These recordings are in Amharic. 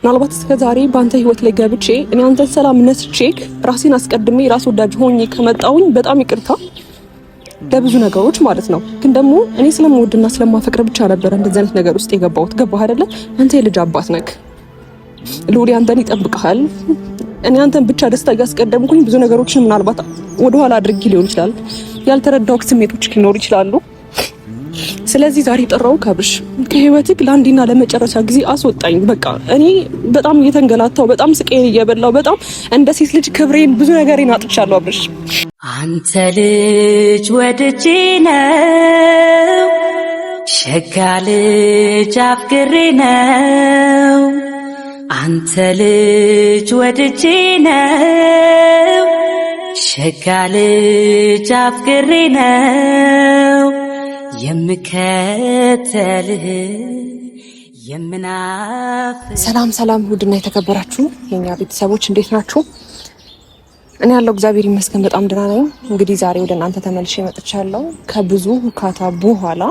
ምናልባት እስከዛሬ ባንተ ህይወት ላይ ገብቼ እኔ አንተን ሰላም ነስቼክ ራሴን አስቀድሜ ራስ ወዳጅ ሆኜ ከመጣውኝ በጣም ይቅርታ ለብዙ ነገሮች ማለት ነው። ግን ደግሞ እኔ ስለምወድና ስለማፈቅር ብቻ ነበር እንደዚህ አይነት ነገር ውስጥ የገባሁት። ገባህ አይደለ? አንተ የልጅ አባት ነክ፣ ሉሊ አንተን ይጠብቅሃል። እኔ አንተን ብቻ ደስታ ያስቀደምኩኝ ብዙ ነገሮችን ምናልባት ወደኋላ አድርጌ ሊሆን ይችላል። ያልተረዳው ስሜቶች ሊኖር ይችላሉ። ስለዚህ ዛሬ ጠራው ካብሽ ከህይወትክ ለአንዴና ለመጨረሻ ጊዜ አስወጣኝ። በቃ እኔ በጣም እየተንገላታው በጣም ስቄን እየበላው በጣም እንደ ሴት ልጅ ክብሬን ብዙ ነገሬን አጥቻለሁ። አብርሽ አንተ ልጅ ወድጄ ነው ሸጋ ልጅ አፍቅሬ ነው አንተ ልጅ ወድጄ ነው ሸጋ ልጅ አፍቅሬ ነው የምከተልህ የምናፍቅ። ሰላም ውድና የተከበራችሁ የኛ ቤተሰቦች እንዴት ናችሁ? እኔ ያለው እግዚአብሔር ይመስገን በጣም ደህና ነኝ። እንግዲህ ዛሬ ወደ እናንተ ተመልሼ መጥቻለሁ። ከብዙ ሁካታ በኋላ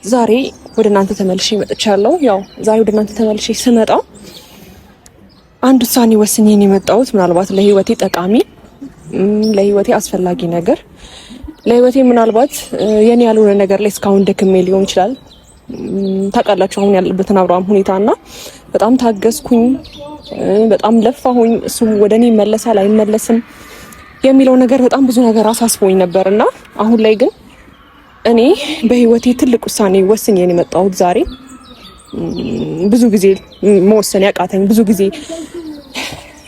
ዛሬ ወደ እናንተ ተመልሼ መጥቻለሁ። ያው ዛሬ ወደ እናንተ ተመልሼ ስመጣ አንድ ውሳኔ ወስኜ ነው የመጣሁት። ምናልባት ለህይወቴ ጠቃሚ ለህይወቴ አስፈላጊ ነገር ለህይወቴ ምናልባት የኔ ያልሆነ ነገር ላይ እስካሁን ደክሜ ሊሆን ይችላል። ታውቃላችሁ አሁን ያለበትን አብርሃም ሁኔታና በጣም ታገስኩኝ፣ በጣም ለፋሁኝ። እሱም ወደኔ ይመለሳል አይመለስም የሚለው ነገር በጣም ብዙ ነገር አሳስቦኝ ነበርና አሁን ላይ ግን እኔ በህይወቴ ትልቅ ውሳኔ ወስኜ ነው የመጣሁት ዛሬ። ብዙ ጊዜ መወሰን ያቃተኝ ብዙ ጊዜ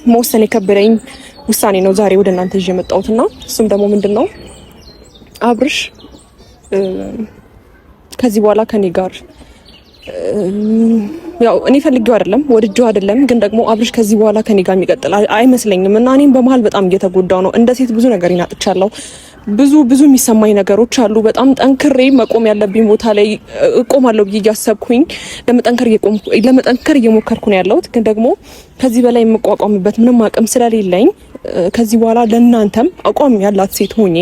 መወሰን የከበደኝ ውሳኔ ነው ዛሬ ወደ እናንተ ይዤ የመጣሁትና እሱም ደግሞ ምንድነው አብርሽ ከዚህ በኋላ ከኔ ጋር ያው እኔ ፈልጌው አይደለም ወድጄው አይደለም፣ ግን ደግሞ አብርሽ ከዚህ በኋላ ከኔ ጋር የሚቀጥል አይመስለኝም እና እኔም በመሃል በጣም እየተጎዳው ነው። እንደ ሴት ብዙ ነገር ይናጥቻለሁ። ብዙ የሚሰማኝ ነገሮች አሉ። በጣም ጠንክሬ መቆም ያለብኝ ቦታ ላይ እቆማለሁ ብዬ እያሰብኩኝ ለመጠንከር እየሞከርኩ ነው ያለሁት። ግን ደግሞ ከዚህ በላይ የምቋቋምበት ምንም አቅም ስለሌለኝ ከዚህ በኋላ ለእናንተም አቋም ያላት ሴት ሆኜ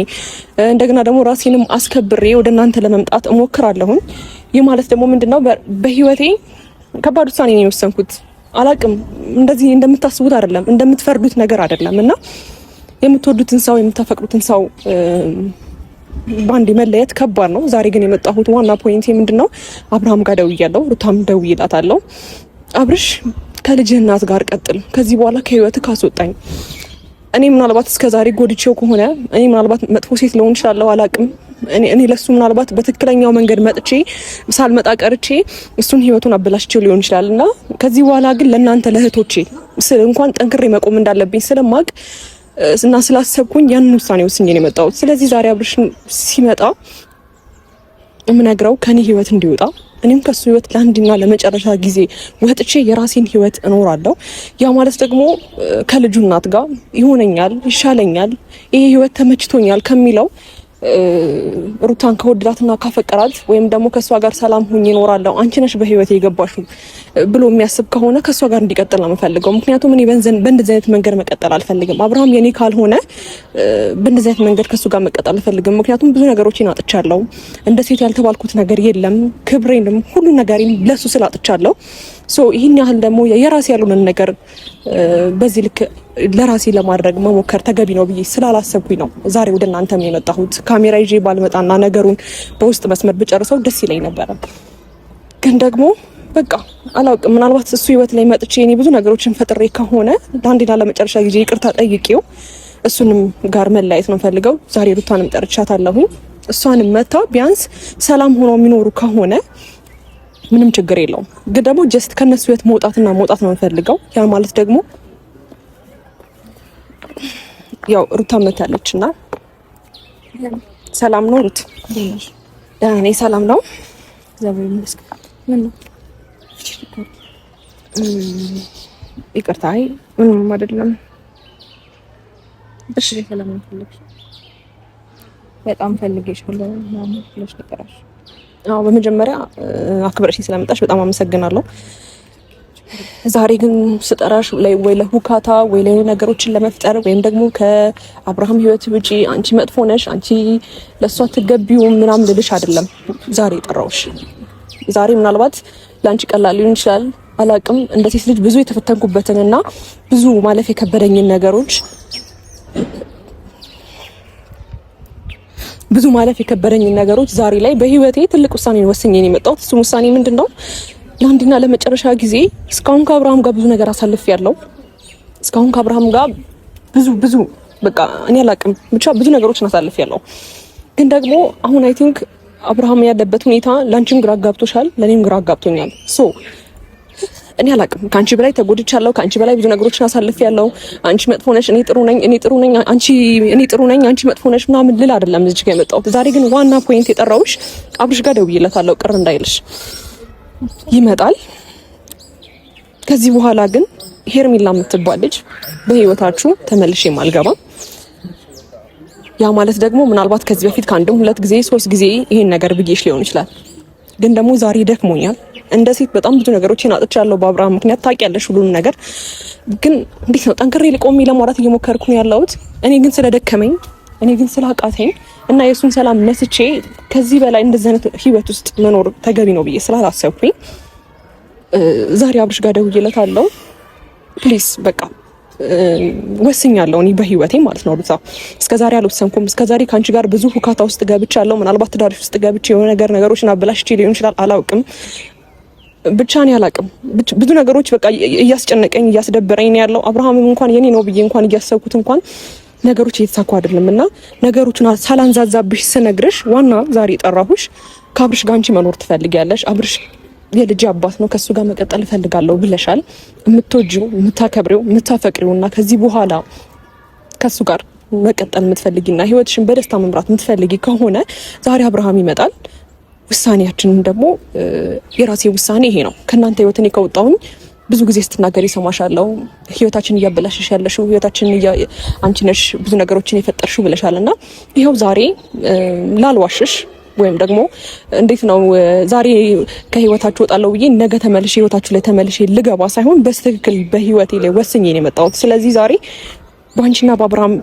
እንደገና ደግሞ ራሴንም አስከብሬ ወደ እናንተ ለመምጣት እሞክራለሁኝ። ይህ ማለት ደግሞ ምንድነው በህይወቴ ከባድ ውሳኔ ነው የወሰንኩት። አላቅም እንደዚህ እንደምታስቡት አይደለም፣ እንደምትፈርዱት ነገር አይደለም እና የምትወዱትን ሰው የምታፈቅሩትን ሰው ባንዴ መለየት ከባድ ነው። ዛሬ ግን የመጣሁት ዋና ፖይንት ምንድነው አብርሃም ጋር ደውያለሁ፣ ሩታም ደውይላታለሁ። አብርሽ ከልጅህ እናት ጋር ቀጥል፣ ከዚህ በኋላ ከህይወትህ ካስወጣኝ። እኔ ምናልባት እስከዛሬ ጎድቼው ከሆነ እኔ ምናልባት መጥፎ ሴት ልሆን እችላለሁ፣ አላቅም። እኔ ለሱ ምናልባት በትክክለኛው መንገድ መጥቼ ሳልመጣ ቀርቼ እሱን ህይወቱን አበላሽቼው ሊሆን ይችላልና ከዚህ በኋላ ግን ለእናንተ ለእህቶቼ እንኳን ጠንክሬ መቆም እንዳለብኝ ስለማቅ እና ስላሰብኩኝ ያንን ውሳኔ ወስኜ ነው የመጣሁት። ስለዚህ ዛሬ አብርሽ ሲመጣ የምነግረው ከኔ ህይወት እንዲወጣ እኔም ከሱ ህይወት ለአንድና ለመጨረሻ ጊዜ ወጥቼ የራሴን ህይወት እኖራለሁ። ያ ማለት ደግሞ ከልጁ እናት ጋር ይሆነኛል፣ ይሻለኛል፣ ይሄ ህይወት ተመችቶኛል ከሚለው ሩታን ከወደዳትና ካፈቀራት ወይም ደግሞ ከሷ ጋር ሰላም ሆኜ እኖራለሁ አንቺ ነሽ በህይወቴ የገባሽው ብሎ የሚያስብ ከሆነ ከሷ ጋር እንዲቀጥል ነው የምፈልገው። ምክንያቱም እኔ በእንደዚህ አይነት መንገድ መቀጠል አልፈልግም። አብርሃም የኔ ካልሆነ በእንደዚህ አይነት መንገድ ከሱ ጋር መቀጠል አልፈልግም። ምክንያቱም ብዙ ነገሮችን አጥቻለሁ። እንደ ሴት ያልተባልኩት ነገር የለም። ክብሬንም ሁሉ ነገሬን ለሱ ስላጥቻለሁ። ይህን ያህል ደግሞ የራሴ ያልሆነ ነገር በዚህ ልክ ለራሴ ለማድረግ መሞከር ተገቢ ነው ብዬ ስላላሰብኩኝ ነው ዛሬ ወደ እናንተም የመጣሁት። ካሜራ ይዤ ባልመጣና ነገሩን በውስጥ መስመር ብጨርሰው ደስ ይለኝ ነበረ። ግን ደግሞ በቃ አላውቅም፣ ምናልባት እሱ ህይወት ላይ መጥቼ እኔ ብዙ ነገሮችን ፈጥሬ ከሆነ ለአንዴና ለመጨረሻ ጊዜ ይቅርታ ጠይቄው እሱንም ጋር መለያየት ነው ፈልገው። ዛሬ ሩታንም ጠርቻታለሁኝ። እሷንም መታ ቢያንስ ሰላም ሆኖ የሚኖሩ ከሆነ ምንም ችግር የለውም። ግን ደግሞ ጀስት ከነሱ ህይወት መውጣት ነው የምፈልገው። ያ ማለት ደግሞ ያው ሩታ መታለችና ሰላም ነው ሩት? ደህና ነኝ። ሰላም ነው እግዚአብሔር ይመስገን። ምን ነው ይቅርታ፣ ምንም አይደለም። እሺ ሰላም ነው ፈልግሽ? በጣም ፈልጌሻለሁ ማለት ብለሽ ተቀራሽ? አዎ በመጀመሪያ አክብረሽኝ ስለመጣሽ በጣም አመሰግናለሁ። ዛሬ ግን ስጠራሽ ወይ ለሁካታ ወይ ለነገሮችን ለመፍጠር ወይም ደግሞ ከአብርሃም ህይወት ውጪ አንቺ መጥፎ ነሽ፣ አንቺ ለሷ ትገቢው ምናምን ልልሽ አይደለም ዛሬ ጠራውሽ። ዛሬ ምናልባት ላንቺ ቀላል ሊሆን ይችላል አላቅም። እንደ ሴት ልጅ ብዙ የተፈተንኩበትንና ብዙ ማለፍ የከበደኝን ነገሮች ዛሬ ላይ በህይወቴ ትልቅ ውሳኔ ወስኜ ነው የመጣሁት። እሱ ውሳኔ ምንድነው? ለአንድና ለመጨረሻ ጊዜ እስካሁን ከአብርሃም ጋር ብዙ ነገር አሳልፌያለሁ። እስካሁን ከአብርሃም ጋር ብዙ በቃ እኔ አላቅም ብቻ ብዙ ነገሮችን አሳልፌያለሁ። ግን ደግሞ አሁን አይ ቲንክ አብርሃም ያለበት ሁኔታ ላንቺም ግራ ጋብቶሻል፣ ለኔም ግራ ጋብቶኛል። እኔ አላቅም ካንቺ በላይ ተጎድቻለሁ፣ ካንቺ በላይ ብዙ ነገሮችን አሳልፌያለሁ። አንቺ መጥፎ ነሽ፣ እኔ ጥሩ ነኝ፣ እኔ ጥሩ ነኝ፣ አንቺ መጥፎ ነሽ ምናምን ልል አይደለም እዚህ ጋር የመጣሁት። ዛሬ ግን ዋና ፖይንት የጠራሁሽ አብርሽ ጋር ደውዬለታለሁ፣ ቅር እንዳይልሽ ይመጣል። ከዚህ በኋላ ግን ሄርሚላ የምትባል ልጅ በህይወታችሁ ተመልሼ አልገባም። ያ ማለት ደግሞ ምናልባት ከዚህ በፊት ከአንድም 2 ጊዜ 3 ጊዜ ይሄን ነገር ብዬሽ ሊሆን ይችላል። ግን ደግሞ ዛሬ ደክሞኛል። እንደ ሴት በጣም ብዙ ነገሮችን አጥቻለሁ በአብርሃም ምክንያት ታውቂያለሽ ሁሉንም ነገር። ግን እንዴት ነው ጠንክሬ ልቆም ለማውራት እየሞከርኩ ነው ያለሁት። እኔ ግን ስለደከመኝ፣ እኔ ግን ስላቃተኝ እና የሱን ሰላም ነስቼ ከዚህ በላይ እንደዚህ አይነት ህይወት ውስጥ መኖር ተገቢ ነው ብዬ ስላላሰብኩኝ ዛሬ አብርሽ ጋር ደውዬለታለሁ። ፕሊዝ በቃ ወስኛለሁ እኔ በህይወቴ ማለት ነው። ሩታ እስከዛሬ አልወሰንኩም። እስከዛሬ ካንቺ ጋር ብዙ ሁካታ ውስጥ ገብቻለሁ። ምናልባት ትዳርሽ ውስጥ ገብቼ የሆነ ነገሮችን አበላሽቼ ሊሆን ይችላል፣ አላውቅም። ብቻ እኔ አላውቅም። ብዙ ነገሮች በቃ እያስጨነቀኝ እያስደበረኝ ነው ያለው። አብርሃምም እንኳን የኔ ነው ብዬ እንኳን እያሰብኩት እንኳን ነገሮች እየተሳኩ አይደለምና ነገሮችን ሳላንዛዛብሽ ስነግርሽ ዋና ዛሬ ጠራሁሽ። ከአብርሽ ጋር አንቺ መኖር ትፈልጊያለሽ። አብርሽ የልጅ አባት ነው፣ ከሱ ጋር መቀጠል እፈልጋለሁ ብለሻል። የምትወጂው የምታከብሪው የምታፈቅሪውና ከዚህ በኋላ ከሱ ጋር መቀጠል የምትፈልጊና ህይወትሽን በደስታ መምራት የምትፈልጊ ከሆነ ዛሬ አብርሃም ይመጣል። ውሳኔያችንን ደግሞ የራሴ ውሳኔ ይሄ ነው። ከናንተ ህይወት እኔ ከወጣሁኝ ብዙ ጊዜ ስትናገር ይሰማሻለሁ። ህይወታችን እያበላሽሽ ያለሽው ህይወታችን አንቺ ነሽ ብዙ ነገሮችን የፈጠርሽው ብለሻልና ይሄው ዛሬ ላልዋሽሽ ወይም ደግሞ እንዴት ነው ዛሬ ከህይወታችሁ ወጣለሁ ብዬ ነገ ተመልሼ ህይወታችሁ ላይ ተመልሼ ልገባ ሳይሆን በትክክል በህይወቴ ላይ ወስኜ ነው የመጣሁት። ስለዚህ ዛሬ ባንቺና በአብርሃም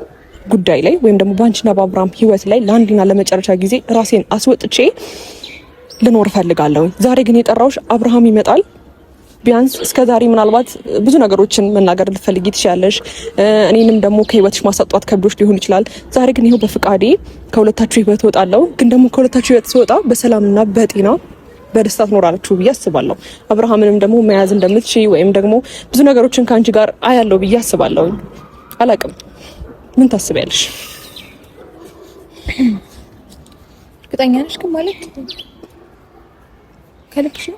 ጉዳይ ላይ ወይም ደግሞ ባንቺና በአብርሃም ህይወት ላይ ለአንድና ለመጨረሻ ጊዜ ራሴን አስወጥቼ ልኖር ፈልጋለሁ። ዛሬ ግን የጠራውሽ አብርሃም ይመጣል። ቢያንስ እስከዛሬ ምናልባት ብዙ ነገሮችን መናገር ልትፈልጊ ትችያለሽ። እኔንም ደግሞ ከህይወትሽ ማሳጣት ከብዶሽ ሊሆን ይችላል። ዛሬ ግን ይሄው በፍቃዴ ከሁለታችሁ ህይወት ወጣለሁ። ግን ደግሞ ከሁለታችሁ ህይወት ስወጣ በሰላምና በጤና በደስታ ትኖራላችሁ ብዬ አስባለሁ። አብርሃምንም ደግሞ መያዝ እንደምትችይ ወይም ደግሞ ብዙ ነገሮችን ካንቺ ጋር አያለው ብዬ አስባለሁ። አላቅም፣ ምን ታስቢያለሽ? እርግጠኛ ነሽ ግን ማለት ከልብሽ ነው?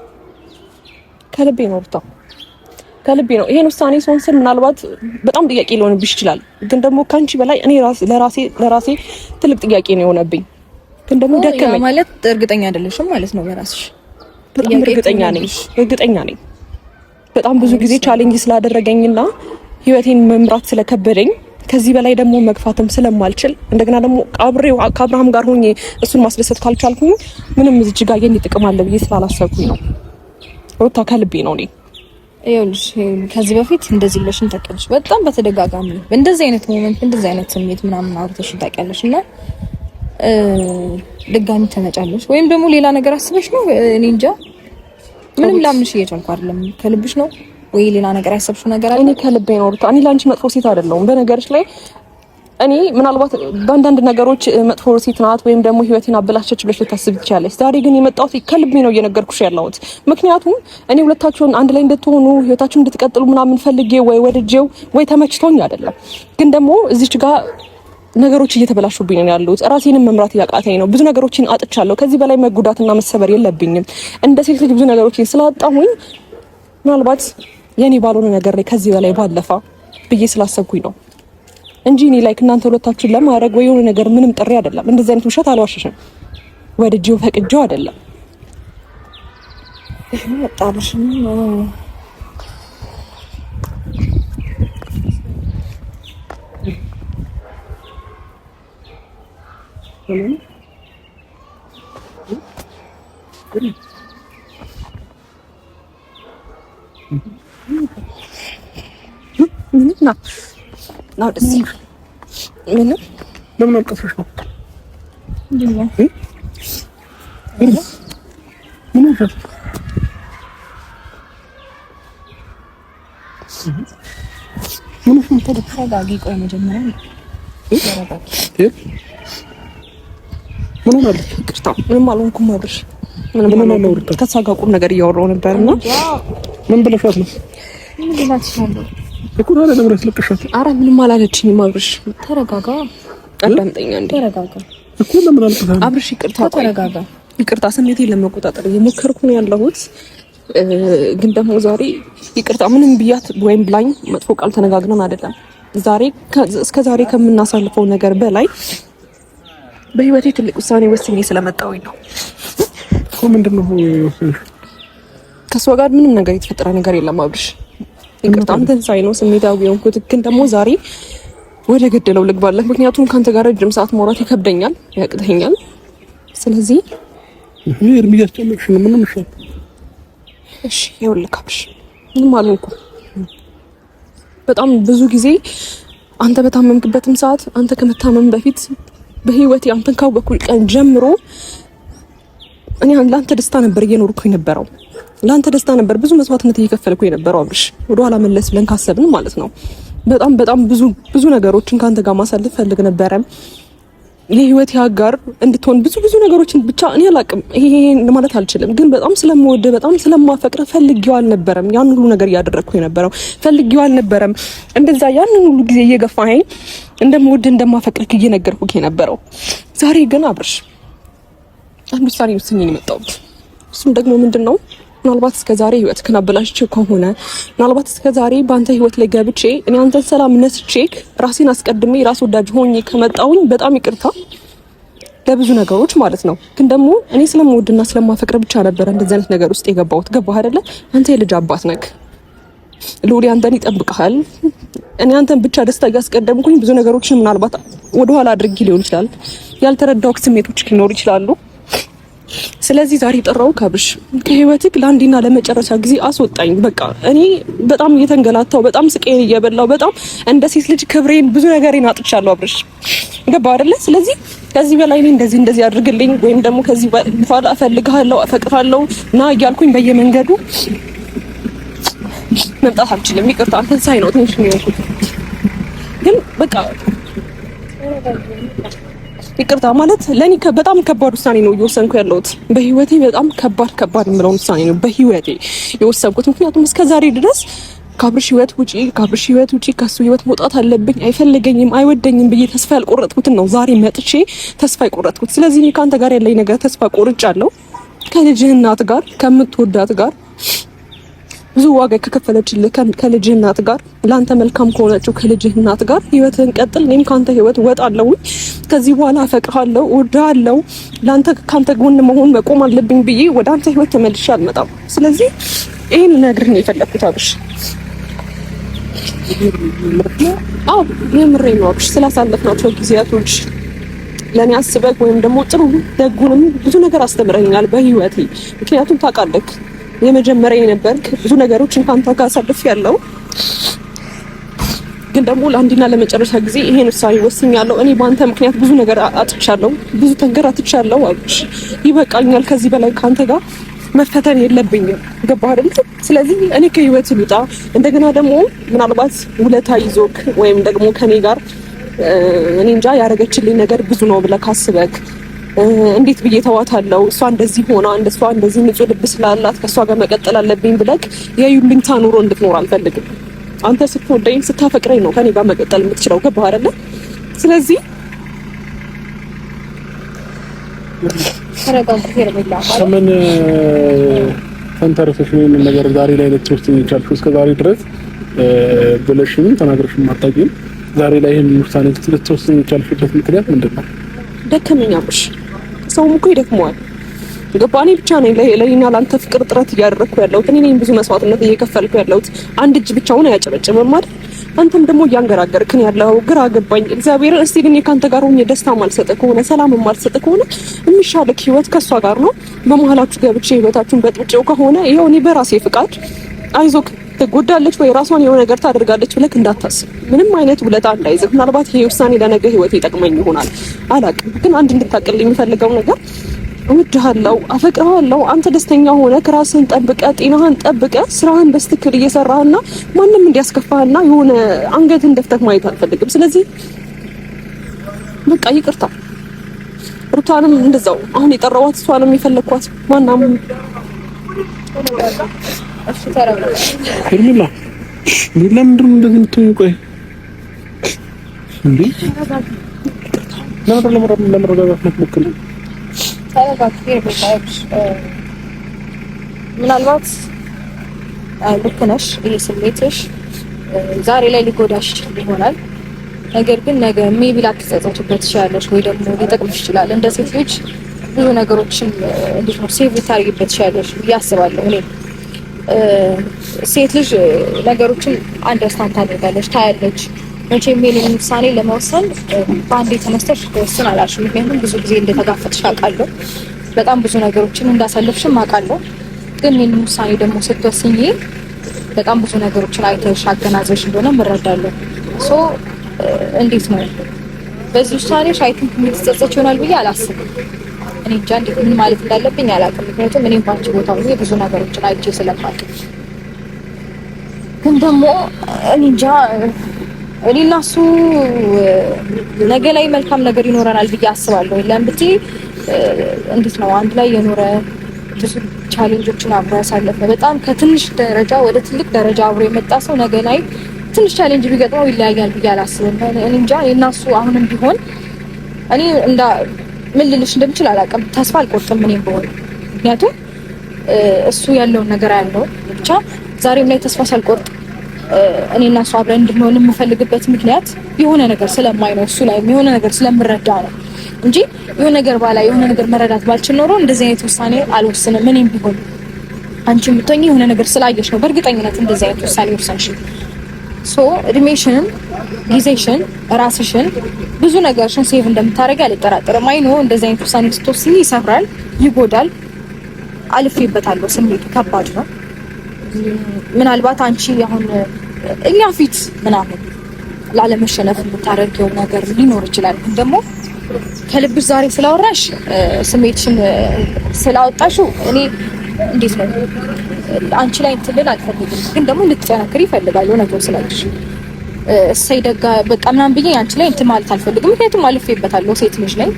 ከልቤ ነው ሩታ፣ ከልቤ ነው። ይሄን ውሳኔ ስል ምናልባት በጣም ጥያቄ ሊሆንብሽ ይችላል። ግን ደግሞ ካንቺ በላይ እኔ ለራሴ ትልቅ ጥያቄ ነው የሆነብኝ። ግን ደግሞ ደከመኝ ማለት እርግጠኛ አይደለሽም ማለት ነው በራስሽ? በጣም እርግጠኛ ነኝ። በጣም ብዙ ጊዜ ቻሌንጅ ስላደረገኝና ህይወቴን መምራት ስለከበደኝ ከዚህ በላይ ደግሞ መግፋትም ስለማልችል እንደገና ደግሞ ከአብርሃም ጋር ሆኜ እሱን ማስደሰት ካልቻልኩኝ ምንም እዚህ ጋር የኔ ጥቅም አለ ብዬ ስላላሰብኩኝ ነው ሩታ፣ ከልቤ ነው። እኔ ይኸውልሽ ከዚህ በፊት እንደዚህ ብለሽን ታውቂያለሽ። በጣም በተደጋጋሚ እንደዚህ አይነት ሞመንት እንደዚህ አይነት ስሜት ምናምን አውርተሽን ታውቂያለሽ እና ድጋሚ ተመጫለሽ ወይም ደግሞ ሌላ ነገር አስበሽ ነው? እኔ እንጃ ምንም ላምንሽ እየቻልኩ አይደለም። ከልብሽ ነው ወይ ሌላ ነገር ያሰብሽው ነገር አለ? እኔ ከልቤ ነው ሩታ። እኔ ላንቺ መጥፎ ሴት አይደለሁም። በነገርሽ ላይ እኔ ምናልባት በአንዳንድ ነገሮች መጥፎ ሴት ናት ወይም ደግሞ ህይወቴን አበላሸች ብለሽ ልታስብ ትችያለሽ። ዛሬ ግን የመጣሁት ከልቤ ነው እየነገርኩሽ ያለሁት። ምክንያቱም እኔ ሁለታችሁን አንድ ላይ እንድትሆኑ ህይወታችሁን እንድትቀጥሉ ምናምን ፈልጌ ወይ ወድጄው ወይ ተመችቶኝ አይደለም። ግን ደግሞ እዚች ጋር ነገሮች እየተበላሹብኝ ነው ያሉት። ራሴንም መምራት ያቃተኝ ነው። ብዙ ነገሮችን አጥቻለሁ። ከዚህ በላይ መጉዳትና መሰበር የለብኝም። እንደ ሴት ልጅ ብዙ ነገሮችን ስላጣሁኝ ምናልባት የኔ ባልሆነ ነገር ላይ ከዚህ በላይ ባለፋ ብዬ ስላሰብኩኝ ነው እንጂ እኔ ላይክ እናንተ ሁለታችሁን ለማድረግ ወይ የሆነ ነገር ምንም ጥሪ አይደለም። እንደዚህ አይነት ውሸት አልዋሽሽም። ወድጄው ፈቅጄው አይደለም። መጣልሽም ነው ደስ ምን ለምን አልቀፈሽ ነው? ተረጋጊ። ቆይ መጀመሪያ ምን ሆነልሽ? ይቅርታ ምንም አልሆንኩም። አብርሽ ምንም አልሆንኩም። ከእሷ ጋር ቁም ነገር እያወራሁ ነበርና ምን ብለሻት ነው? ምን ብላችኋለሁ እኮ ነው ለምን አስለቀሻት? ኧረ ምንም አላለችኝም። አብርሽ ተረጋጋ። አዳምጠኛ እንዴ። ተረጋጋ እኮ ለምን አልቀሳም? አብርሽ ይቅርታ፣ ተረጋጋ። ይቅርታ ስሜቴን ለመቆጣጠር እየሞከርኩ ነው ያለሁት። ግን ደግሞ ዛሬ ይቅርታ ምንም ብያት ወይም ብላኝ መጥፎ ቃል ተነጋግረን አይደለም። ዛሬ እስከ ዛሬ ከምናሳልፈው ነገር በላይ በህይወቴ ትልቅ ውሳኔ ወስኜ ስለመጣሁኝ ነው። እኮ ምንድነው? ከሷ ጋር ምንም ነገር የተፈጠረ ነገር የለም አብርሽ። ይቅርታ አንተን ሳይ ነው ስሜታዊ የሆንኩት። ግን ደግሞ ዛሬ ወደ ገደለው ልግባለህ። ምክንያቱም ካንተ ጋር ረጅም ሰዓት ማውራት ይከብደኛል፣ ያቅተኛል። ስለዚህ እኔ እርምጃ ያስጨነቅሽ ነው። ምንም እሺ፣ እሺ ይኸውልህ አብርሽ ምንም አልሆንኩም። በጣም ብዙ ጊዜ አንተ በታመምክበትም ሰዓት አንተ ከመታመም በፊት በህይወቴ አንተን ካወቅኩ ቀን ጀምሮ እኔ ለአንተ ደስታ ነበር እየኖርኩ የነበረው። ለአንተ ደስታ ነበር ብዙ መስዋዕትነት እየከፈልኩ የነበረው አብርሽ። ወደኋላ መለስ ብለን ካሰብን ማለት ነው በጣም ብዙ ነገሮችን ካንተ ጋር ማሳለፍ ፈልግ ነበረ። የህይወት አጋር እንድትሆን ብዙ ነገሮችን ብቻ እኔ አላቅም፣ ይሄ ማለት አልችልም። ግን በጣም ስለምወድ በጣም ስለማፈቅር ፈልጌው አልነበረም ያን ሁሉ ነገር እያደረግኩ የነበረው። ፈልጌው አልነበረም እንደዛ ያንን ሁሉ ጊዜ እየገፋኸኝ እንደምወድ እንደማፈቅርክ እየነገርኩህ የነበረው። ዛሬ ግን አብርሽ አንድ ውሳኔ ወስኜ ነው የመጣሁት። እሱም ደግሞ ምንድነው? ምናልባት እስከዛሬ ህይወት ከናበላሽቼ ከሆነ ምናልባት እስከዛሬ በአንተ ህይወት ላይ ገብቼ እኔ አንተን ሰላም ነስቼክ ራሴን አስቀድሜ ራስ ወዳጅ ሆኜ ከመጣሁኝ በጣም ይቅርታ ለብዙ ነገሮች ማለት ነው። ግን ደግሞ እኔ ስለምወድና ስለማፈቅር ብቻ ነበር እንደዚህ አይነት ነገር ውስጥ የገባሁት። ገባህ አይደለ? አንተ የልጅ አባት ነክ፣ ሉሊ አንተን ይጠብቅሃል። እኔ አንተን ብቻ ደስታ እያስቀደምኩኝ ብዙ ነገሮችን ምናልባት ወደኋላ አድርጌ ሊሆን ይችላል። ያልተረዳሁት ስሜቶች ሊኖሩ ይችላሉ። ስለዚህ ዛሬ ጠራው ካብሽ ከህይወትክ ለአንዴና ለመጨረሻ ጊዜ አስወጣኝ። በቃ እኔ በጣም እየተንገላታው በጣም ስቄን እየበላው በጣም እንደ ሴት ልጅ ክብሬን ብዙ ነገሬን አጥቻለሁ አብርሽ። ገባ አይደለ? ስለዚህ ከዚህ በላይ እኔ እንደዚህ አድርግልኝ ወይም ደግሞ ከዚህ በኋላ እፈልግሃለሁ አፈቅርሃለሁ ና እያልኩኝ በየመንገዱ መምጣት አልችልም። ይቅርታ አንተን ሳይ ነው ትንሽ ነው ግን በቃ ይቅርታ ማለት ለኔ በጣም ከባድ ውሳኔ ነው እየወሰንኩ ያለሁት። በህይወቴ በጣም ከባድ የምለው ውሳኔ ነው በህይወቴ የወሰንኩት። ምክንያቱም እስከዛሬ ድረስ ከአብርሽ ህይወት ውጪ ከሱ ህይወት መውጣት አለብኝ፣ አይፈልገኝም፣ አይወደኝም ብዬ ተስፋ ያልቆረጥኩትን ነው ዛሬ መጥቼ ተስፋ የቆረጥኩት። ስለዚህ እኔ ካንተ ጋር ያለኝ ነገር ተስፋ ቆርጫለሁ። ከልጅህ እናት ጋር ከምትወዳት ጋር ብዙ ዋጋ ከከፈለችልህ ከልጅህ እናት ጋር ላንተ መልካም ከሆነችው ከልጅህ እናት ጋር ህይወትህን ቀጥል። እኔም ካንተ ህይወት ወጣለሁ። ከዚህ በኋላ አፈቅርሃለሁ፣ እወድሃለሁ። ላንተ ካንተ ጎን መሆን መቆም አለብኝ ብዬ ወደ አንተ ህይወት ተመልሼ አልመጣም። ስለዚህ ይሄን ነግርህ ነው የፈለኩት አብርሽ። አዎ የምሬን ነው አብርሽ። ስላሳለፍናቸው ጊዜያቶች ለኔ አስበህ ወይም ደግሞ ጥሩ ደጉንም ብዙ ነገር አስተምረኛል በህይወቴ። ምክንያቱም ታውቃለህ የመጀመሪያ የነበርክ ብዙ ነገሮችን ካንተ ጋር አሳልፌያለሁ። ግን ደግሞ ለአንዴና ለመጨረሻ ጊዜ ይሄን ውሳኔ ወስኛለሁ። እኔ በአንተ ምክንያት ብዙ ነገር አጥቻለሁ፣ ብዙ ተንገራትቻለሁ አብርሽ። ይበቃኛል። ከዚህ በላይ ካንተ ጋር መፈተን የለብኝም። ገባህ አይደል? ስለዚህ እኔ ከህይወት ልውጣ። እንደገና ደግሞ ምናልባት ውለታ ይዞክ ወይም ደግሞ ከኔ ጋር እኔ እንጃ ያደረገችልኝ ነገር ብዙ ነው ብለህ ካስበክ እንዴት ብዬ ተዋታለሁ፣ እሷ እንደዚህ ሆና እንደሷ እንደዚህ ንጹህ ልብ ስላላት ከሷ ጋር መቀጠል አለብኝ ብለክ የዩልኝታ ኑሮ እንድትኖር አልፈልግም። አንተ ስትወደኝ ስታፈቅረኝ ነው ከኔ ጋር መቀጠል የምትችለው። ገባህ አይደለ? ስለዚህ ከምን ተንተርሰሽ ነው ምን ነገር ዛሬ ላይ ልትወስኝ ይቻልሽ? እስከ ዛሬ ድረስ ብለሽም ተናግረሽም አታውቂም። ዛሬ ላይ ይሄን ውሳኔ ልትወስኝ ይቻልሽበት ምክንያት ምንድነው? ደከመኝ አብርሽ። ሰውም እኮ ይደክመዋል። ገባኔ ብቻ ነኝ ለኔና ላንተ ፍቅር ጥረት እያደረኩ ያለሁት እኔ ነኝ። ብዙ መስዋዕትነት እየከፈልኩ ያለሁት አንድ እጅ ብቻውን አያጨበጭብም አይደል? አንተም ደግሞ እያንገራገርክን ያለው ግራ ገባኝ። እግዚአብሔር እስቲ ግን ካንተ ጋር ሆኜ ደስታ ማልሰጥ ከሆነ ሰላም ማልሰጥ ከሆነ የሚሻልክ ህይወት ከሷ ጋር ነው። በመሀላችሁ ገብቼ ህይወታችሁን በጥብጬው ከሆነ ይሄው እኔ በራሴ ፍቃድ አይዞክ ትጎዳለች ወይ ራሷን የሆነ ነገር ታደርጋለች ብለህ እንዳታስብ። ምንም አይነት ውለታ እንዳይዝህ። ምናልባት ይሄ ውሳኔ ለነገ ህይወት ይጠቅመኝ ይሆናል አላውቅም። ግን አንድ እንድታቀልኝ የሚፈልገው ነገር እወድሃለሁ፣ አፈቅርሃለሁ። አንተ ደስተኛ ሆነ ራስህን ጠብቀህ ጤናህን ጠብቀህ ስራህን በስትክክል እየሰራህና ማንም እንዲያስከፋህና የሆነ አንገትን ደፍተህ ማየት አልፈልግም። ስለዚህ በቃ ይቅርታ። ሩታንም እንደዛው አሁን የጠራኋት እሷንም የፈለኳት ማናም እሺ ተረጋጋ። ሄርሜላ ለምንድን ነው እንደዚህ የምትሆኚው? ቆይ እንዴ ለመረጋጋት ሞክሪ። ምናልባት ልክ ነሽ። ይሄ ስሜትሽ ዛሬ ላይ ሊጎዳሽ ይሆናል። ነገር ግን ነገ ሜቢ ላትጸጸችበት ትችላለሽ፣ ወይ ደግሞ ሊጠቅምሽ ይችላል። እንደ ሴት ልጅ ብዙ ነገሮችን እንዴት ነው ሴቭ ልታደርጊበት ትችላለሽ ብዬ አስባለሁ። እኔ ሴት ልጅ ነገሮችን አንደርስታንድ ታደርጋለች፣ ታያለች። መቼም የኔን ውሳኔ ለመወሰን በአንዴ ተነስተሽ ተወስን አላልሽም። ምክንያቱም ብዙ ጊዜ እንደተጋፈጥሽ አውቃለሁ፣ በጣም ብዙ ነገሮችን እንዳሳለፍሽም አውቃለሁ። ግን ይህንን ውሳኔ ደግሞ ስትወስኝ በጣም ብዙ ነገሮችን አይተሽ አገናዘብሽ እንደሆነ እረዳለሁ። ሶ እንዴት ነው በዚህ ውሳኔሽ አይ ቲንክ የምትጸጸች ይሆናል ብዬ አላስብም። እኔ እንጃ እንዴት ምን ማለት እንዳለብኝ አላውቅም። ምክንያቱም እኔም ባንቺ ቦታ ሆኜ ብዙ ነገሮችን አይቼ ስለማውቅ፣ ግን ደግሞ እኔ እንጃ እኔና እሱ ነገ ላይ መልካም ነገር ይኖረናል ብዬ አስባለሁ። ለምን ብትይ እንዴት ነው አንድ ላይ የኖረ ብዙ ቻሌንጆችን አብሮ ያሳለፈ በጣም ከትንሽ ደረጃ ወደ ትልቅ ደረጃ አብሮ የመጣ ሰው ነገ ላይ ትንሽ ቻሌንጅ ቢገጥመው ይለያያል ብዬ አላስብም። እኔ እንጃ እኔና እሱ አሁንም ቢሆን እኔ እንዳ ምን ልልሽ እንደምችል አላውቅም። ተስፋ አልቆርጥም እኔም ብሆን፣ ምክንያቱም እሱ ያለውን ነገር ያለው ብቻ ዛሬም ላይ ተስፋ ሳልቆርጥ እኔና እሱ አብረን እንድንሆን የምፈልግበት ምክንያት የሆነ ነገር ስለማይ ነው፣ እሱ ላይ የሆነ ነገር ስለምረዳ ነው እንጂ የሆነ ነገር ባላ የሆነ ነገር መረዳት ባልችል ኖሮ እንደዚህ አይነት ውሳኔ አልወስንም። እኔም ቢሆን አንቺ የምትሆኚ የሆነ ነገር ስላየሽ ነው በእርግጠኝነት እንደዚህ አይነት ውሳኔ ወሰንሽ። ሶ እድሜሽን፣ ጊዜሽን፣ ራስሽን ብዙ ነገርሽን ሴቭ እንደምታደርጊ አልጠራጠርም። አይ ነው እንደዚህ አይነት ውሳኔ ስትወስኚ ይሰፍራል፣ ይጎዳል። አልፌበታለሁ። ስሜቱ ከባድ ነው። ምናልባት አንቺ አሁን እኛ ፊት ምናምን ላለመሸነፍ የምታደርጊው ነገር ሊኖር ይችላል። ግን ደግሞ ከልብሽ ዛሬ ስላወራሽ ስሜትሽን ስላወጣሽው እኔ እንዴት ነው አንቺ ላይ እንትልል አልፈልግም። ግን ደግሞ ልትጠነክሪ ይፈልጋለሁ ነገር ስላልሽ እሰይ ደጋ በቃ ምናምን ብዬ አንቺ ላይ እንትን ማለት አልፈልግም። ምክንያቱም አልፌበታለሁ። ሴት ልጅ ላይ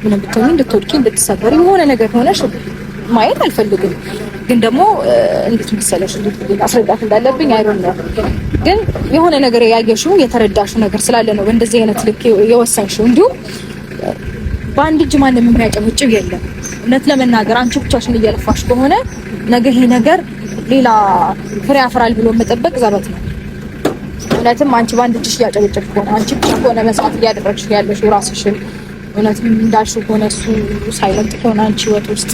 ምንም ብትሆኚ እንድትወድቂ እንድትሰበሪ የሆነ ነገር ሆነሽ ማየት አልፈልግም። ግን ደግሞ እንዴት መሰለሽ እንዴት አስረዳት እንዳለብኝ አይሮን ነው። ግን የሆነ ነገር ያየሽው የተረዳሽው ነገር ስላለ ነው እንደዚህ አይነት ልክ የወሰንሽው። እንዲሁም በአንድ እጅ ማንም የሚያጨበጭብ የለም። እውነት ለመናገር አንቺ ብቻሽን እየለፋሽ ከሆነ ነገ ይሄ ነገር ሌላ ፍሬ ያፈራል ብሎ መጠበቅ ዘበት ነው። እውነትም አንቺ በአንድ እጅሽ እያጨበጨብሽ ከሆነ አንቺ ብቻ ከሆነ መስዋዕት እያደረግሽ ያለሽው ራስሽን እውነትም እንዳልሽው ከሆነ እሱ ሳይለንጥ ከሆነ አንቺ ህይወት ውስጥ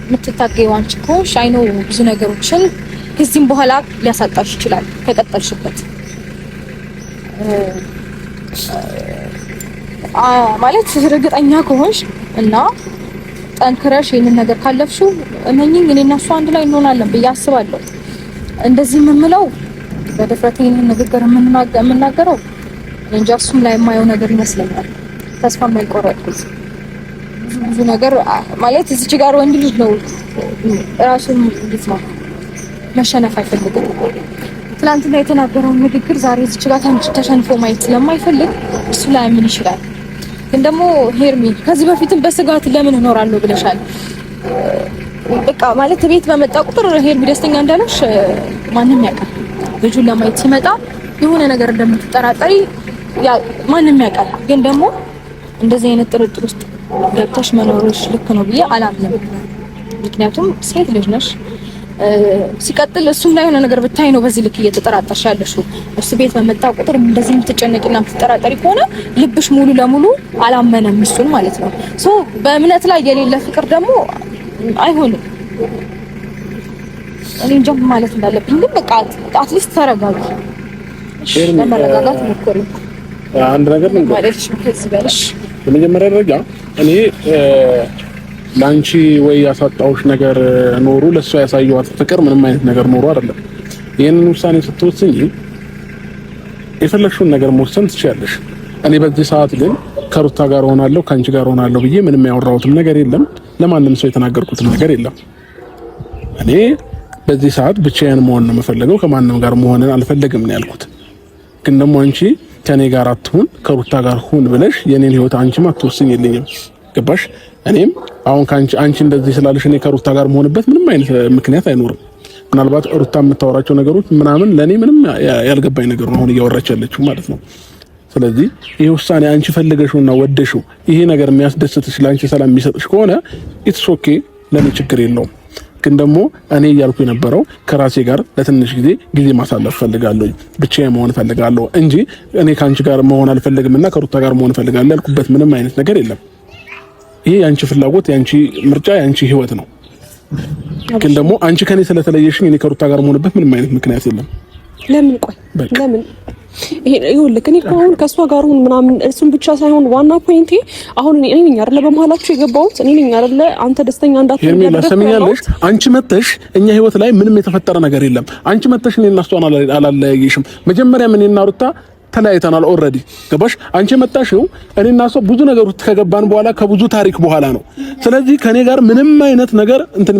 የምትታገይው አንቺ ከሆንሽ አይ ነው ብዙ ነገሮችን ከዚህም በኋላ ሊያሳጣሽ ይችላል ከቀጠልሽበት። ማለት እርግጠኛ ከሆንሽ እና ጠንክረሽ ይሄንን ነገር ካለፍሽው እመኚኝ እኔና እሱ አንድ ላይ እንሆናለን ብዬ አስባለሁ። እንደዚህ የምምለው በድፍረት ይሄንን ንግግር የምናገረው እንጃ እሱም ላይ የማየው ነገር ይመስለኛል። ተስፋ የማይቆረጥኩት ብዙ ነገር ማለት እዚች ጋር ወንድ ልጅ ነው ራሱን እንዴት ነው መሸነፍ አይፈልግም። ትናንትና የተናገረው ንግግር ዛሬ እዚች ጋር ተሸንፎ ማየት ስለማይፈልግ እሱ ላይ ምን ይችላል። ግን ደግሞ ሄርሚ ከዚህ በፊትም በስጋት ለምን እኖራለሁ ብለሻል። በቃ ማለት ቤት በመጣ ቁጥር ሄርሚ ደስተኛ እንዳለሽ ማንም ያውቃል። ልጁን ለማየት ሲመጣ የሆነ ነገር እንደምትጠራጠሪ ማንም ያውቃል። ግን ደግሞ እንደዚህ አይነት ጥርጥር ውስጥ ገብተሽ መኖርሽ ልክ ነው ብዬ አላምንም። ምክንያቱም ሴት ልጅ ነሽ። ሲቀጥል እሱም ላይ የሆነ ነገር ብታይ ነው በዚህ ልክ እየተጠራጠርሽ ያለሽው። እሱ ቤት በመጣ ቁጥር እንደዚህ የምትጨነቂና የምትጠራጠሪ ከሆነ ልብሽ ሙሉ ለሙሉ አላመነም እሱን ማለት ነው። ሶ በእምነት ላይ የሌለ ፍቅር ደግሞ አይሆንም። እኔ እንጃ ማለት እንዳለብኝ ግን በቃ አትሊስት ተረጋጊ። ለመረጋጋት ሞክሪ። አንድ ነገር ነው ማለት ነው ከዚህ በልሽ በመጀመሪያ ደረጃ እኔ ላንቺ ወይ ያሳጣውሽ ነገር ኖሩ ለሷ ያሳየዋት ፍቅር ምንም አይነት ነገር ኖሩ አይደለም። ይሄንን ውሳኔ ስትወስኚ የፈለግሽውን ነገር መወሰን ትችያለሽ። እኔ በዚህ ሰዓት ግን ከሩታ ጋር ሆናለሁ ካንቺ ጋር ሆናለሁ ብዬ ምንም ያወራሁትም ነገር የለም። ለማንም ሰው የተናገርኩትም ነገር የለም። እኔ በዚህ ሰዓት ብቻዬን መሆን ነው የምፈልገው፣ ከማንም ጋር መሆንን አልፈልግም ነው ያልኩት። ግን ደግሞ አንቺ ከኔ ጋር አትሁን ከሩታ ጋር ሁን ብለሽ የኔን ህይወት አንቺም አትወስኝልኝም። ገባሽ? እኔም አሁን አንቺ እንደዚህ ስላለሽ እኔ ከሩታ ጋር መሆንበት ምንም አይነት ምክንያት አይኖርም። ምናልባት ሩታ የምታወራቸው ነገሮች ምናምን ለኔ ምንም ያልገባኝ ነገር ነው አሁን እያወራች ያለችው ማለት ነው። ስለዚህ ይሄ ውሳኔ አንቺ ፈልገሽውና ወደሽው ይሄ ነገር የሚያስደስትሽ ለአንቺ ሰላም የሚሰጥሽ ከሆነ ኢትስ ኦኬ፣ ለኔ ችግር የለውም። ግን ደግሞ እኔ እያልኩ የነበረው ከራሴ ጋር ለትንሽ ጊዜ ማሳለፍ ፈልጋለሁ፣ ብቻዬን መሆን ፈልጋለሁ እንጂ እኔ ካንቺ ጋር መሆን አልፈልግምና ከሩታ ጋር መሆን ፈልጋለሁ ያልኩበት ምንም አይነት ነገር የለም። ይሄ ያንቺ ፍላጎት፣ ያንቺ ምርጫ፣ ያንቺ ህይወት ነው። ግን ደግሞ አንቺ ከኔ ስለተለየሽኝ እኔ ከሩታ ጋር መሆንበት ምንም አይነት ምክንያት የለም። ለምን ቆይ ለምን ይኸውልህ እኔ አሁን ከእሷ ጋር ሁን ምናምን እሱን ብቻ ሳይሆን ዋና ፖይንቴ አሁን እኔ ነኝ አይደለ በመሀላችሁ የገባሁት እኔ ነኝ አይደለ አንተ ደስተኛ እንዳትሆን ያደረኩት። አንቺ መተሽ እኛ ህይወት ላይ ምንም የተፈጠረ ነገር የለም። አንቺ መተሽ እኔና እሷን አላለያየሽም። መጀመሪያ እኔና ሩታ ተለያይተናል ኦልሬዲ። ገባሽ? አንቺ መጣሽው እኔና እሷ ብዙ ነገር ከገባን በኋላ ከብዙ ታሪክ በኋላ ነው። ስለዚህ ከኔ ጋር ምንም አይነት ነገር እንትን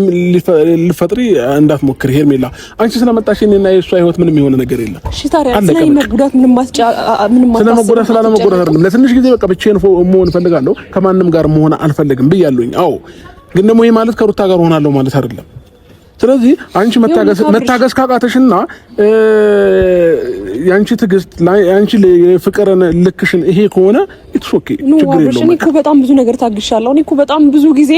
ልፈጥሪ እንዳትሞክሪ ሄርሜላ። አንቺ ስለመጣሽ እኔና የእሷ ህይወት ምንም የሆነ ነገር የለም። እሺ ታዲያ ስለመጉዳት ምንም ስለመጉዳት አይደለም። ለትንሽ ጊዜ በቃ ብቻዬን መሆን እፈልጋለሁ፣ ከማንም ጋር መሆን አልፈልግም ብያለሁኝ። አዎ፣ ግን ደግሞ ይሄ ማለት ከሩታ ጋር ሆናለሁ ማለት አይደለም። ስለዚህ አንቺ መታገስ ካቃተሽና ያንቺ ትግስት ያንቺ ፍቅርን ልክሽን ይሄ ከሆነ ኢትስ ኦኬ፣ ችግር የለውም። እኔ እኮ በጣም ብዙ ነገር ታግሻለሁ። እኔ እኮ በጣም ብዙ ጊዜ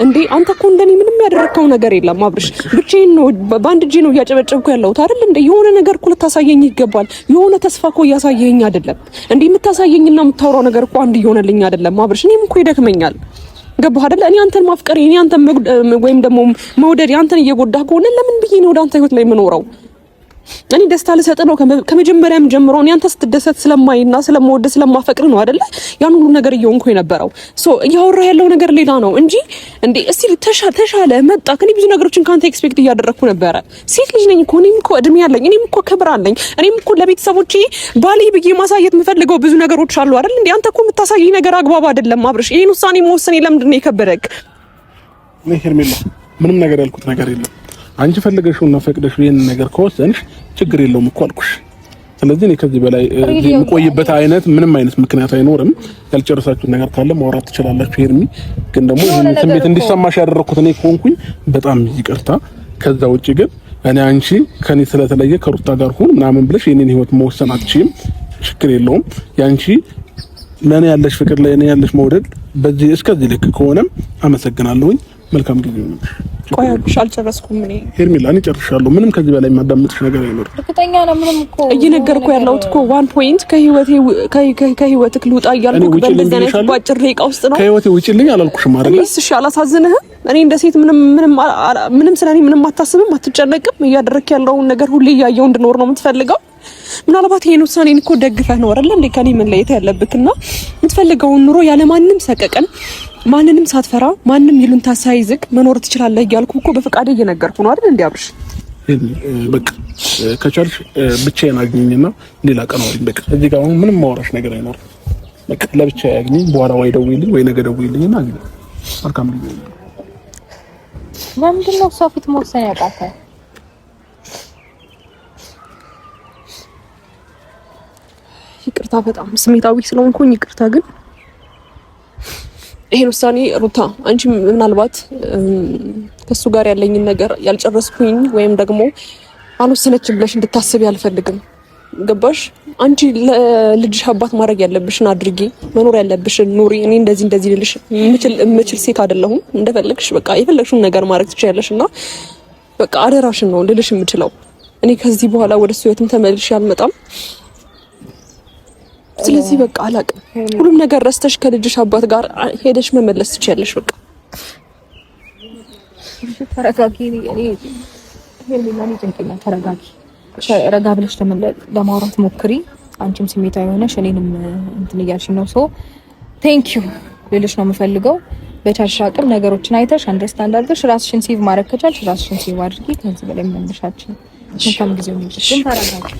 እንዴ አንተ እኮ እንደኔ ምንም ያደረከው ነገር የለም አብርሽ። ብቻዬን ነው በአንድ እጄ ነው እያጨበጨብኩ ያለሁት አይደል እንዴ? የሆነ ነገር እኮ ልታሳየኝ ይገባል። የሆነ ተስፋ እኮ እያሳየኝ አይደለም እንዴ? የምታሳየኝና የምታወራው ነገር እኮ አንድ እየሆነልኝ አይደለም አብርሽ። እኔም እኮ ይደክመኛል። ገባህ አይደል? እኔ አንተን ማፍቀር እኔ አንተን ወይም ደግሞ መውደድ አንተን እየጎዳህ ከሆነ ለምን ብዬ ነው ወደ አንተ ህይወት ላይ የምኖረው? እኔ ደስታ ልሰጥ ነው ከመጀመሪያም ጀምሮ እኔ አንተ ስትደሰት ስለማይና ስለምወድ ስለማፈቅር ነው አይደለ ያን ሁሉ ነገር እየሆንኩ የነበረው። እያወራ ያለው ነገር ሌላ ነው እንጂ እንዴ እስቲ ተሻለ መጣ ከኔ ብዙ ነገሮችን ካንተ ኤክስፔክት እያደረኩ ነበረ። ሴት ልጅ ነኝ እኮ እኔም እኮ እድሜ ያለኝ እኔም እኮ ክብር አለኝ። እኔም እኮ ለቤተሰቦቼ ባሌ ብዬ ማሳየት የምፈልገው ብዙ ነገሮች አሉ አይደል እንዴ? አንተ እኮ የምታሳየኝ ነገር አግባብ አይደለም አብርሽ። ይሄን ውሳኔ መወሰኔ ለምንድን ነው የከበደክ? እኔ ሄርሜላ ምንም ነገር ያልኩት ነገር የለም። አንቺ ፈልገሽውና ፈቅደሽው ይሄን ነገር ከወሰንሽ ችግር የለውም እኮ አልኩሽ። ስለዚህ እኔ ከዚህ በላይ የምቆይበት አይነት ምንም አይነት ምክንያት አይኖርም። ያልጨረሳችሁት ነገር ካለ ማውራት ትችላላችሁ ሄርሚ። ግን ደግሞ ይሄን ስሜት እንዲሰማሽ ያደረኩት እኔ ከሆንኩኝ በጣም ይቅርታ። ከዛ ውጪ ግን እኔ አንቺ ከኔ ስለተለየ ከሩታ ጋር ሁን ምናምን ብለሽ የኔን ህይወት መወሰን አትችይም። ችግር የለውም። ያንቺ ለኔ ያለሽ ፍቅር ለኔ ያለሽ መውደድ በዚህ እስከዚህ ልክ ከሆነም አመሰግናለሁኝ። መልካም ጊዜ ነው። ቆይ አልኩሽ አልጨረስኩም። እኔ ሄርሜላ እኔ ጨርሻለሁ። ምንም ከዚህ በላይ የማዳምጥሽ ነገር አይኖርም። እርግጠኛ ነው። ምንም እኮ እየነገርኩ ያለሁት እኮ ዋን ፖይንት ከህይወትህ ልውጣ እያልኩ በእንደዚህ አይነት ባጭር ደቂቃ ውስጥ ነው። ከህይወቴ ውጪልኝ አላልኩሽም አይደል? እሺ አላሳዝንህም? እኔ እንደ ሴት ምንም ስለኔ ምንም አታስብም፣ አትጨነቅም። እያደረክ ያለውን ነገር ሁሌ እያየሁ እንድኖር ነው የምትፈልገው። ምናልባት ይሄን ውሳኔን እኮ ደግፈህ ነው አይደል እንዴ ከኔ መለየት ያለብክና የምትፈልገውን ኑሮ ያለማንም ሰቀቀን ማንንም ሳትፈራ ማንንም ይሉንታ ሳይዝግ መኖር ትችላለህ እያልኩ እኮ በፍቃድ እየነገርኩ ነው አይደል እንዴ አብርሽ? በቃ ከቻልሽ ብቻዬን አግኝኝና ሌላ ቀን አውሪኝ። በቃ እዚህ ጋር ምንም ማውራሽ ነገር አይኖርም። በቃ ለብቻዬ አግኝኝ። በኋላ ወይ ደውይልኝ ወይ ነገ ደውይልኝና አግኝኝ። መልካም ጊዜ። ለምንድን ነው እሷ ፊት መወሰን ያቃተህ? ይቅርታ በጣም ስሜታዊ ስለሆንኩኝ ይቅርታ። ግን ይሄን ውሳኔ ሩታ አንቺ ምናልባት ከሱ ጋር ያለኝን ነገር ያልጨረስኩኝ ወይም ደግሞ አልወሰነችም ብለሽ እንድታስብ ያልፈልግም። ገባሽ? አንቺ ለልጅሽ አባት ማድረግ ያለብሽን አድርጊ፣ መኖር ያለብሽን ኑሪ። እኔ እንደዚህ ልልሽ የምችል ሴት አይደለሁም። እንደፈለግሽ በቃ የፈለግሽውን ነገር ማድረግ ትችያለሽና በቃ አደራሽን ነው ልልሽ የምችለው። እኔ ከዚህ በኋላ ወደ እሱ ህይወትም ተመልሼ አልመጣም። ስለዚህ በቃ አላቅም፣ ሁሉም ነገር ረስተሽ ከልጅሽ አባት ጋር ሄደሽ መመለስ ትችያለሽ። በቃ ተረጋጊ። ሄርሜላ ጭንቅና ተረጋጊ። ረጋ ብለሽ ለማውራት ሞክሪ። አንቺም ስሜታዊ ሆነሽ እኔንም እንትን እያልሽ ነው። ቴንክ ዩ ልልሽ ነው የምፈልገው። በቻልሽ አቅም ነገሮችን አይተሽ አንደርስታንድ አድርገሽ ራስሽን ሴቭ ማድረግ ከቻልሽ ራስሽን ሴቭ አድርጊ። ከዚህ በላይ መልሻችን መልካም ጊዜ ነው። ግን ተረጋጊ።